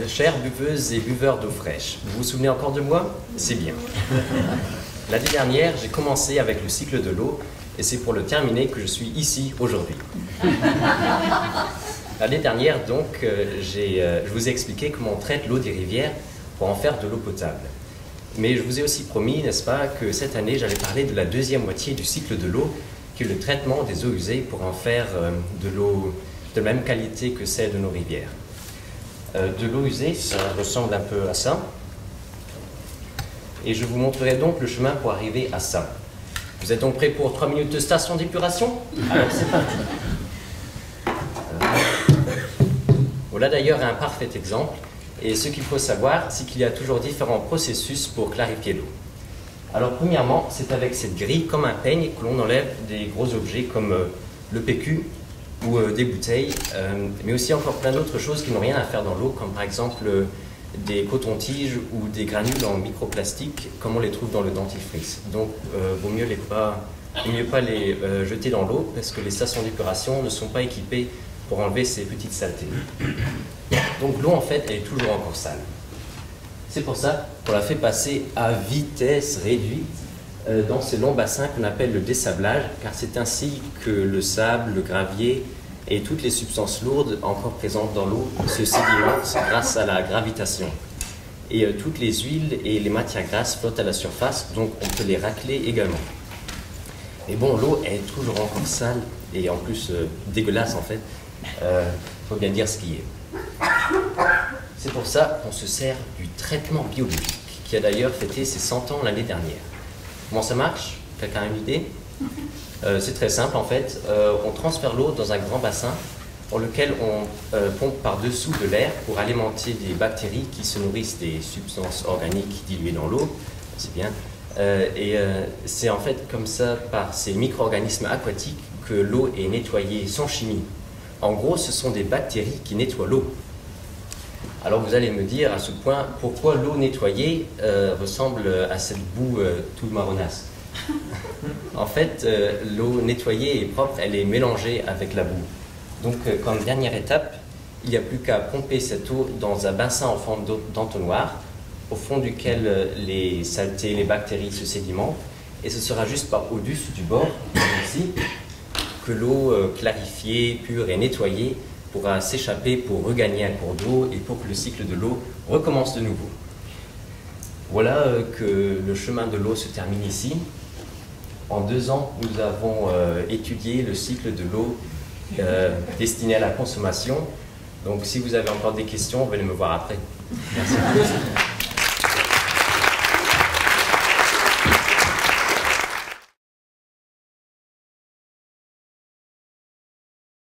Chères buveuses et buveurs d'eau fraîche, vous vous souvenez encore de moi? C'est bien. L'année dernière, j'ai commencé avec le cycle de l'eau et c'est pour le terminer que je suis ici aujourd'hui. L'année dernière, donc, je vous ai expliqué comment on traite l'eau des rivières pour en faire de l'eau potable. Mais je vous ai aussi promis, n'est-ce pas, que cette année, j'allais parler de la deuxième moitié du cycle de l'eau, qui est le traitement des eaux usées pour en faire de l'eau de même qualité que celle de nos rivières. De l'eau usée, ça ressemble un peu à ça. Et je vous montrerai donc le chemin pour arriver à ça. Vous êtes donc prêts pour 3 minutes de station d'épuration? Alors c'est parti. Voilà d'ailleurs un parfait exemple. Et ce qu'il faut savoir, c'est qu'il y a toujours différents processus pour clarifier l'eau. Alors premièrement, c'est avec cette grille comme un peigne que l'on enlève des gros objets comme le PQ ou des bouteilles, mais aussi encore plein d'autres choses qui n'ont rien à faire dans l'eau, comme par exemple des cotons-tiges ou des granules en microplastique, comme on les trouve dans le dentifrice. Donc, vaut mieux pas les jeter dans l'eau, parce que les stations d'épuration ne sont pas équipées pour enlever ces petites saletés. Donc l'eau, en fait, elle est toujours encore sale. C'est pour ça qu'on la fait passer à vitesse réduite dans ce long bassin qu'on appelle le dessablage, car c'est ainsi que le sable, le gravier et toutes les substances lourdes encore présentes dans l'eau se sédimentent grâce à la gravitation. Et toutes les huiles et les matières grasses flottent à la surface, donc on peut les racler également. Mais bon, l'eau est toujours encore sale et en plus dégueulasse en fait. Faut bien dire ce qui est. C'est pour ça qu'on se sert du traitement biologique, qui a d'ailleurs fêté ses 100 ans l'année dernière. Comment ça marche? Quelqu'un a une idée? C'est très simple en fait. On transfère l'eau dans un grand bassin dans lequel on pompe par-dessous de l'air pour alimenter des bactéries qui se nourrissent des substances organiques diluées dans l'eau. C'est bien. C'est en fait comme ça, par ces micro-organismes aquatiques, que l'eau est nettoyée sans chimie. En gros, ce sont des bactéries qui nettoient l'eau. Alors vous allez me dire à ce point, pourquoi l'eau nettoyée ressemble à cette boue tout marronasse? En fait, l'eau nettoyée et propre, elle est mélangée avec la boue. Donc, comme dernière étape, il n'y a plus qu'à pomper cette eau dans un bassin en forme d'entonnoir, au fond duquel les saletés, les bactéries se sédimentent, et ce sera juste par au-dessus du bord, ici, que l'eau clarifiée, pure et nettoyée pourra s'échapper pour regagner un cours d'eau et pour que le cycle de l'eau recommence de nouveau. Voilà que le chemin de l'eau se termine ici. En 2 ans, nous avons étudié le cycle de l'eau destiné à la consommation. Donc si vous avez encore des questions, venez me voir après. Merci.